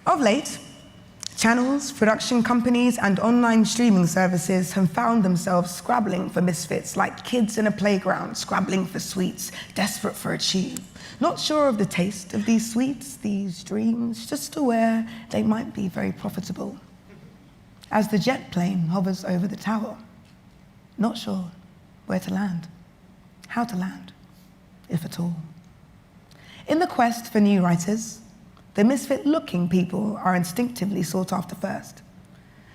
Of late, channels, production companies, and online streaming services have found themselves scrabbling for misfits like kids in a playground scrabbling for sweets, desperate for a chew. Not sure of the taste of these sweets, these dreams, just aware they might be very profitable. As the jet plane hovers over the tower, not sure where to land, how to land, if at all. In the quest for new writers, the misfit-looking people are instinctively sought after first.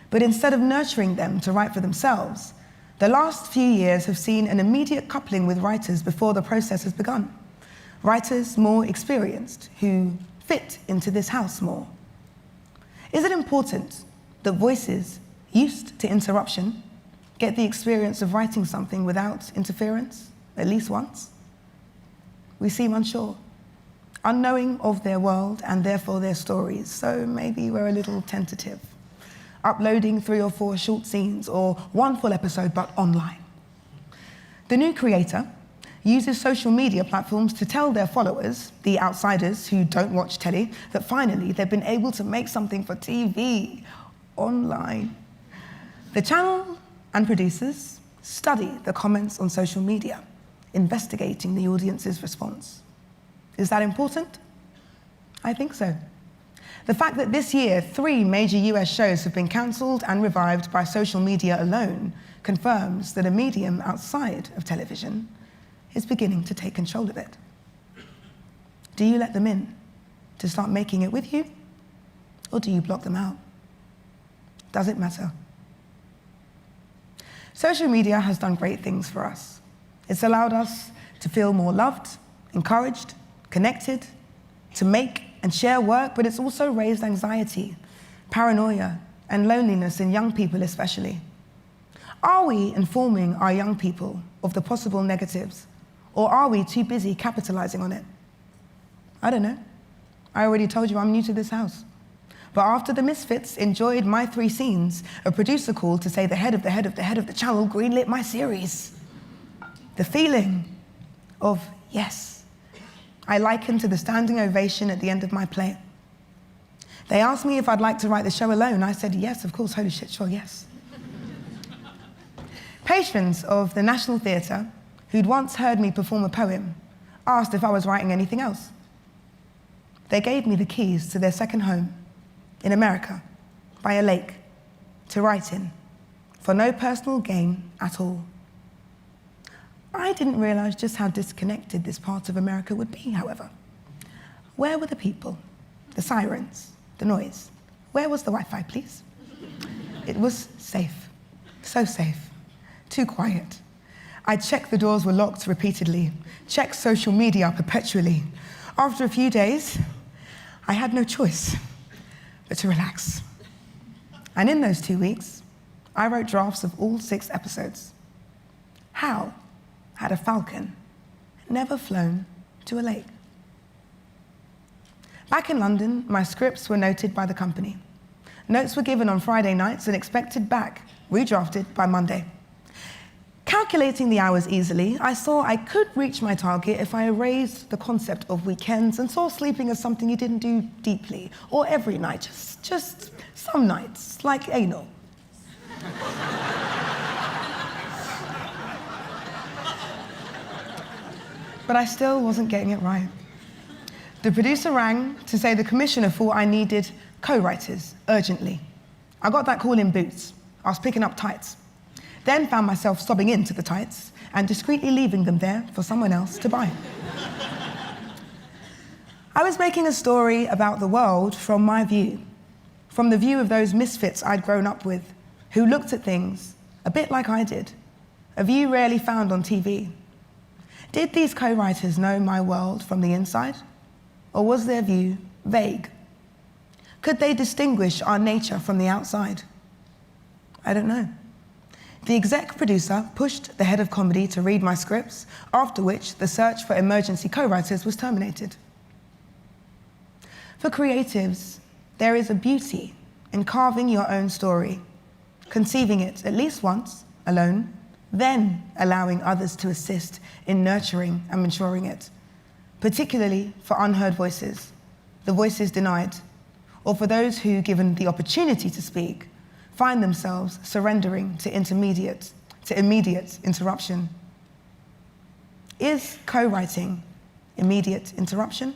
But instead of nurturing them to write for themselves, the last few years have seen an immediate coupling with writers before the process has begun. Writers more experienced, who fit into this house more. Is it important that voices used to interruption get the experience of writing something without interference, at least once? We seem unsure, unknowing of their world and therefore their stories, so maybe we're a little tentative, uploading 3 or 4 short scenes or 1 full episode but online. The new creator uses social media platforms to tell their followers, the outsiders who don't watch telly, that finally they've been able to make something for TV online. The channel and producers study the comments on social media, investigating the audience's response. Is that important? I think so. The fact that this year 3 major US shows have been cancelled and revived by social media alone confirms that a medium outside of television is beginning to take control of it. Do you let them in to start making it with you, or do you block them out? Does it matter? Social media has done great things for us. It's allowed us to feel more loved, encouraged, connected, to make and share work, but it's also raised anxiety, paranoia, and loneliness in young people especially. Are we informing our young people of the possible negatives, or are we too busy capitalizing on it? I don't know. I already told you I'm new to this house. But after the misfits enjoyed my 3 scenes, a producer called to say the head of the channel greenlit my series. The feeling of yes, I liken to the standing ovation at the end of my play. They asked me if I'd like to write the show alone. I said yes, of course, holy shit, sure, yes. Patrons of the National Theatre, who'd once heard me perform a poem, asked if I was writing anything else. They gave me the keys to their second home in America, by a lake, to write in, for no personal gain at all. I didn't realize just how disconnected this part of America would be, however. Where were the people, the sirens, the noise? Where was the Wi-Fi, please? It was safe, so safe, too quiet. I checked the doors were locked repeatedly, checked social media perpetually. After a few days, I had no choice but to relax. And in those 2 weeks, I wrote drafts of all 6 episodes. How had a falcon never flown to a lake? Back in London, my scripts were noted by the company. Notes were given on Friday nights and expected back, redrafted by Monday. Calculating the hours easily, I saw I could reach my target if I erased the concept of weekends and saw sleeping as something you didn't do deeply, or every night, just some nights, like anal. But I still wasn't getting it right. The producer rang to say the commissioner thought I needed co-writers urgently. I got that call in boots. I was picking up tights. Then found myself sobbing into the tights and discreetly leaving them there for someone else to buy. I was making a story about the world from my view, from the view of those misfits I'd grown up with, who looked at things a bit like I did, a view rarely found on TV. Did these co-writers know my world from the inside, or was their view vague? Could they distinguish our nature from the outside? I don't know. The exec producer pushed the head of comedy to read my scripts, after which the search for emergency co-writers was terminated. For creatives, there is a beauty in carving your own story, conceiving it at least once, alone, then allowing others to assist in nurturing and maturing it, particularly for unheard voices, the voices denied, or for those who, given the opportunity to speak, find themselves surrendering to immediate interruption. Is co-writing immediate interruption?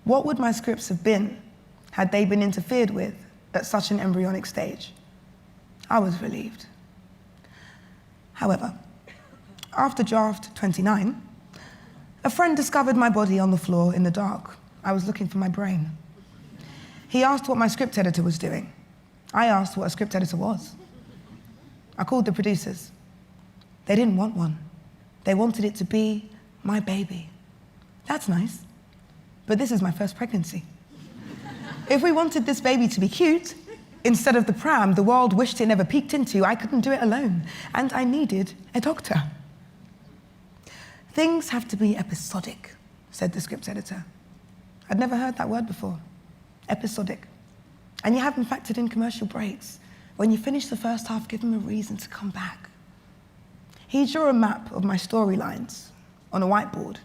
What would my scripts have been had they been interfered with at such an embryonic stage? I was relieved. However, after draft 29, a friend discovered my body on the floor in the dark. I was looking for my brain. He asked what my script editor was doing. I asked what a script editor was. I called the producers. They didn't want one. They wanted it to be my baby. That's nice, but this is my first pregnancy. If we wanted this baby to be cute, instead of the pram the world wished it never peeked into, I couldn't do it alone, and I needed a doctor. Things have to be episodic, said the script editor. I'd never heard that word before, episodic. And you haven't factored in commercial breaks. When you finish the first half, give them a reason to come back. He drew a map of my storylines on a whiteboard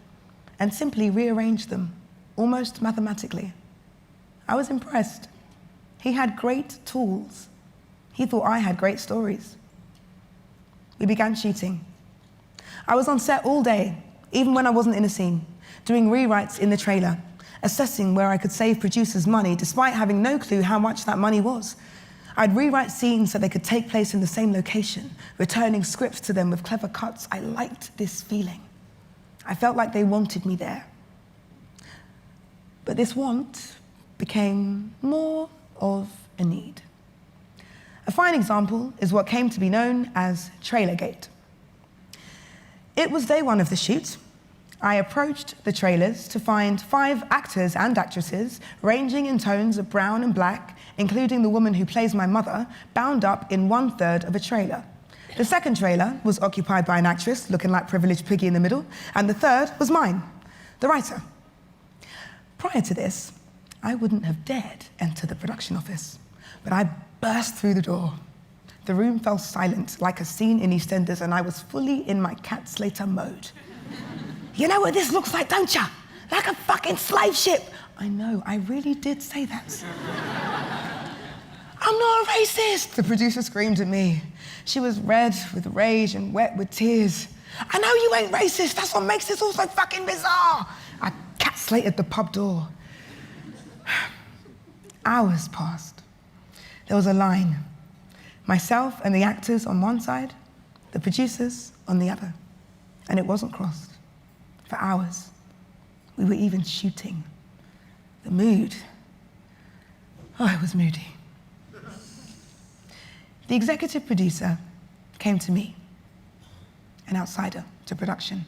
and simply rearranged them, almost mathematically. I was impressed. He had great tools. He thought I had great stories. We began shooting. I was on set all day, even when I wasn't in a scene, doing rewrites in the trailer, assessing where I could save producers money despite having no clue how much that money was. I'd rewrite scenes so they could take place in the same location, returning scripts to them with clever cuts. I liked this feeling. I felt like they wanted me there. But this want became more of a need. A fine example is what came to be known as Trailergate. It was day one of the shoot. I approached the trailers to find 5 actors and actresses ranging in tones of brown and black, including the woman who plays my mother, bound up in 1/3 of a trailer. The second trailer was occupied by an actress looking like Privileged Piggy in the middle, and the third was mine, the writer. Prior to this, I wouldn't have dared enter the production office, but I burst through the door. The room fell silent like a scene in EastEnders, and I was fully in my Cat Slater mode. You know what this looks like, don't ya? Like a fucking slave ship. I know, I really did say that. I'm not a racist, the producer screamed at me. She was red with rage and wet with tears. I know you ain't racist, that's what makes this all so fucking bizarre. I cat-slated the pub door. Hours passed. There was a line. Myself and the actors on one side, the producers on the other. And it wasn't crossed. For hours. We were even shooting. The mood. Oh, it was moody. The executive producer came to me, an outsider to production,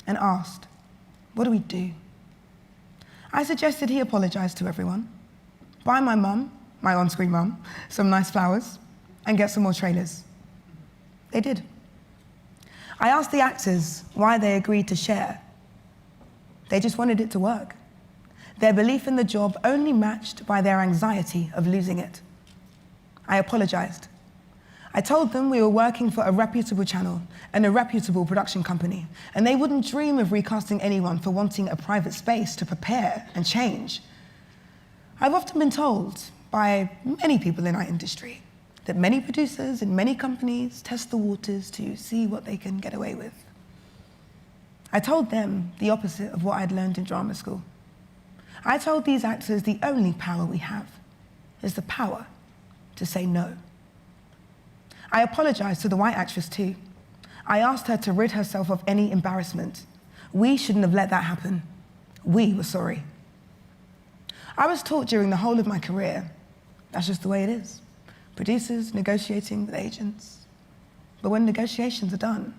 and asked, what do we do? I suggested he apologize to everyone, buy my mum, my on-screen mum, some nice flowers, and get some more trailers. They did. I asked the actors why they agreed to share. They just wanted it to work. Their belief in the job only matched by their anxiety of losing it. I apologized. I told them we were working for a reputable channel and a reputable production company, and they wouldn't dream of recasting anyone for wanting a private space to prepare and change. I've often been told by many people in our industry that many producers in many companies test the waters to see what they can get away with. I told them the opposite of what I'd learned in drama school. I told these actors the only power we have is the power to say no. I apologized to the white actress too. I asked her to rid herself of any embarrassment. We shouldn't have let that happen. We were sorry. I was taught during the whole of my career, that's just the way it is. Producers negotiating with agents. But when negotiations are done,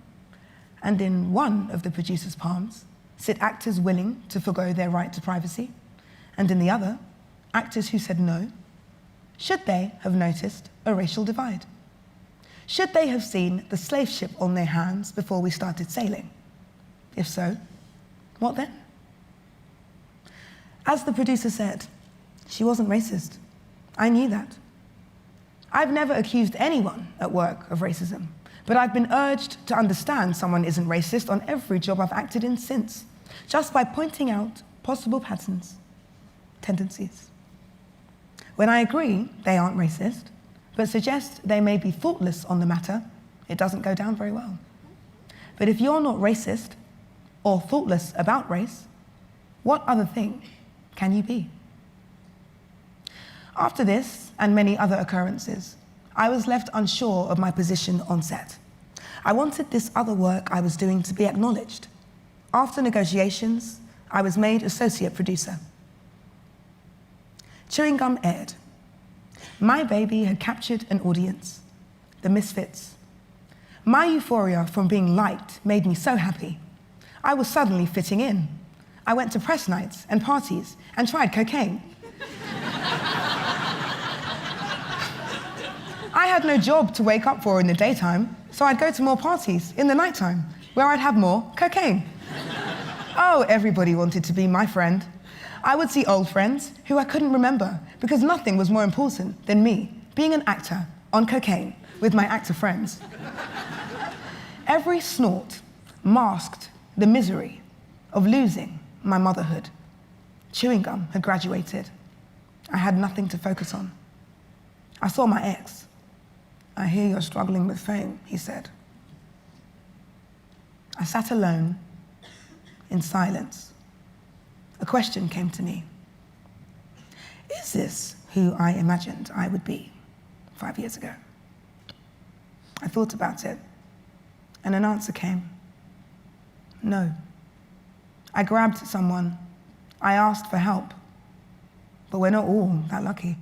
and in one of the producer's palms sit actors willing to forgo their right to privacy, and in the other, actors who said no, should they have noticed a racial divide? Should they have seen the slave ship on their hands before we started sailing? If so, what then? As the producer said, she wasn't racist. I knew that. I've never accused anyone at work of racism, but I've been urged to understand someone isn't racist on every job I've acted in since, just by pointing out possible patterns, tendencies. When I agree they aren't racist, but suggest they may be thoughtless on the matter, it doesn't go down very well. But if you're not racist or thoughtless about race, what other thing can you be? After this and many other occurrences, I was left unsure of my position on set. I wanted this other work I was doing to be acknowledged. After negotiations, I was made associate producer. Chewing Gum aired. My baby had captured an audience, the misfits. My euphoria from being liked made me so happy. I was suddenly fitting in. I went to press nights and parties and tried cocaine. I had no job to wake up for in the daytime, so I'd go to more parties in the nighttime, where I'd have more cocaine. Oh, everybody wanted to be my friend. I would see old friends who I couldn't remember because nothing was more important than me being an actor on cocaine with my actor friends. Every snort masked the misery of losing my motherhood. Chewing Gum had graduated. I had nothing to focus on. I saw my ex. "I hear you're struggling with fame," he said. I sat alone, in silence. A question came to me. Is this who I imagined I would be 5 years ago? I thought about it, and an answer came. No. I grabbed someone. I asked for help. But we're not all that lucky.